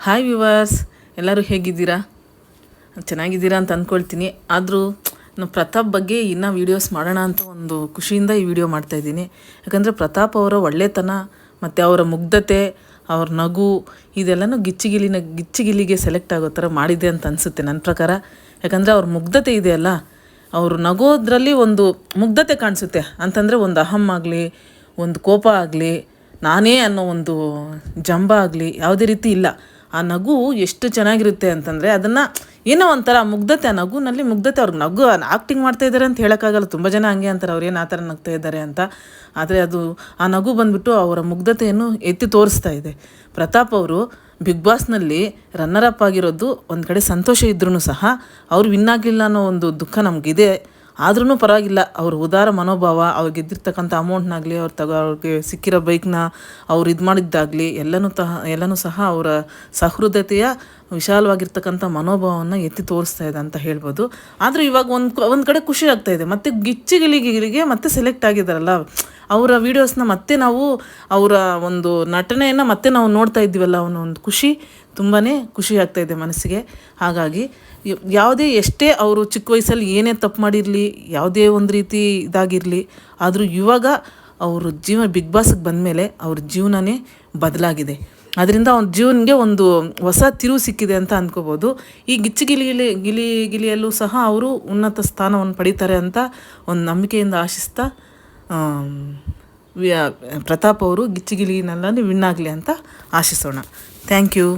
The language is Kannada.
ಹಾಯ್ ವಿವರ್ಸ್, ಎಲ್ಲರೂ ಹೇಗಿದ್ದೀರಾ? ಚೆನ್ನಾಗಿದ್ದೀರಾ ಅಂತ ಅಂದ್ಕೊಳ್ತೀನಿ. ಆದರೂ ನಾವು ಪ್ರತಾಪ್ ಬಗ್ಗೆ ಇನ್ನೂ ವೀಡಿಯೋಸ್ ಮಾಡೋಣ ಅಂತ ಒಂದು ಖುಷಿಯಿಂದ ಈ ವಿಡಿಯೋ ಮಾಡ್ತಾಯಿದ್ದೀನಿ. ಯಾಕಂದರೆ ಪ್ರತಾಪ್ ಅವರ ಒಳ್ಳೆತನ ಮತ್ತು ಅವರ ಮುಗ್ಧತೆ, ಅವ್ರ ನಗು ಇದೆಲ್ಲನೂ ಗಿಚ್ಚಿಗಿಲಿಗೆ ಸೆಲೆಕ್ಟ್ ಆಗೋ ಥರ ಮಾಡಿದೆ ಅಂತ ಅನಿಸುತ್ತೆ ನನ್ನ ಪ್ರಕಾರ. ಯಾಕಂದರೆ ಅವ್ರ ಮುಗ್ಧತೆ ಇದೆಯಲ್ಲ, ಅವರು ನಗೋದ್ರಲ್ಲಿ ಒಂದು ಮುಗ್ಧತೆ ಕಾಣಿಸುತ್ತೆ. ಅಂತಂದರೆ ಒಂದು ಅಹಂ ಆಗಲಿ, ಒಂದು ಕೋಪ ಆಗಲಿ, ನಾನೇ ಅನ್ನೋ ಒಂದು ಜಂಬ ಆಗಲಿ ಯಾವುದೇ ರೀತಿ ಇಲ್ಲ. ಆ ನಗು ಎಷ್ಟು ಚೆನ್ನಾಗಿರುತ್ತೆ ಅಂತಂದರೆ ಅದನ್ನು ಏನೋ ಒಂಥರ ಮುಗ್ಧತೆ, ಆ ನಗುನಲ್ಲಿ ಮುಗ್ಧತೆ. ಅವ್ರಿಗೆ ನಗು ಆ್ಯಕ್ಟಿಂಗ್ ಮಾಡ್ತಾಯಿದ್ದಾರೆ ಅಂತ ಹೇಳೋಕ್ಕಾಗಲ್ಲ. ತುಂಬ ಜನ ಹಂಗೆ ಅಂತಾರೆ, ಅವ್ರು ಏನು ಆ ಥರ ನಗ್ತಾ ಇದ್ದಾರೆ ಅಂತ. ಆದರೆ ಅದು ಆ ನಗು ಬಂದುಬಿಟ್ಟು ಅವರ ಮುಗ್ಧತೆಯನ್ನು ಎತ್ತಿ ತೋರಿಸ್ತಾ ಇದೆ. ಪ್ರತಾಪ್ ಅವರು ಬಿಗ್ ಬಾಸ್ನಲ್ಲಿ ರನ್ನರ್ ಅಪ್ ಆಗಿರೋದು ಒಂದು ಕಡೆ ಸಂತೋಷ ಇದ್ರೂ ಸಹ ಅವ್ರು ವಿನ್ ಆಗಲಿಲ್ಲ ಅನ್ನೋ ಒಂದು ದುಃಖ ನಮಗಿದೆ. ಆದ್ರೂ ಪರವಾಗಿಲ್ಲ, ಅವ್ರ ಉದಾರ ಮನೋಭಾವ, ಅವ್ರಿಗೆ ಗೆದ್ದಿರ್ತಕ್ಕಂಥ ಅಮೌಂಟ್ನಾಗಲಿ, ಅವ್ರಿಗೆ ಸಿಕ್ಕಿರೋ ಬೈಕ್ನ ಅವ್ರು ಇದು ಮಾಡಿದ್ದಾಗಲಿ ಎಲ್ಲನೂ ಸಹ ಅವರ ಸಹೃದಯತೆಯ ವಿಶಾಲವಾಗಿರ್ತಕ್ಕಂಥ ಮನೋಭಾವವನ್ನು ಎತ್ತಿ ತೋರಿಸ್ತಾ ಇದೆ ಅಂತ ಹೇಳ್ಬೋದು. ಆದರೂ ಇವಾಗ ಒಂದು ಕಡೆ ಖುಷಿ ಆಗ್ತಾಯಿದೆ. ಮತ್ತು ಗಿಚ್ಚಿಗಿಲಿಗೆ ಮತ್ತೆ ಸೆಲೆಕ್ಟ್ ಆಗಿದ್ದಾರಲ್ಲ, ಅವರ ವೀಡಿಯೋಸ್ನ ಮತ್ತೆ ನಾವು ಅವರ ಒಂದು ನಟನೆಯನ್ನು ಮತ್ತೆ ನಾವು ನೋಡ್ತಾ ಇದ್ದೀವಲ್ಲ, ಅವನ ಒಂದು ಖುಷಿ ತುಂಬಾ ಖುಷಿ ಆಗ್ತಾಯಿದೆ ಮನಸ್ಸಿಗೆ. ಹಾಗಾಗಿ ಯಾವುದೇ ಎಷ್ಟೇ ಅವರು ಚಿಕ್ಕ ವಯಸ್ಸಲ್ಲಿ ಏನೇ ತಪ್ಪು ಮಾಡಿರಲಿ, ಯಾವುದೇ ಒಂದು ರೀತಿ ಇದಾಗಿರಲಿ, ಆದರೂ ಇವಾಗ ಅವರು ಬಿಗ್ ಬಾಸ್ಗೆ ಬಂದಮೇಲೆ ಅವ್ರ ಜೀವನನೇ ಬದಲಾಗಿದೆ. ಅದರಿಂದ ಅವ್ನ ಜೀವನಿಗೆ ಒಂದು ಹೊಸ ತಿರುವು ಸಿಕ್ಕಿದೆ ಅಂತ ಅಂದ್ಕೋಬೋದು. ಈ ಗಿಲಿಯಲ್ಲೂ ಸಹ ಅವರು ಉನ್ನತ ಸ್ಥಾನವನ್ನು ಪಡೀತಾರೆ ಅಂತ ಒಂದು ನಂಬಿಕೆಯಿಂದ ಆಶಿಸ್ತಾ ಪ್ರತಾಪ್ ಅವರು ಗಿಚ್ಚಿಗಿಲಿನಲ್ಲೇ ವಿನ್ ಆಗಲಿ ಅಂತ ಆಶಿಸೋಣ. Thank you.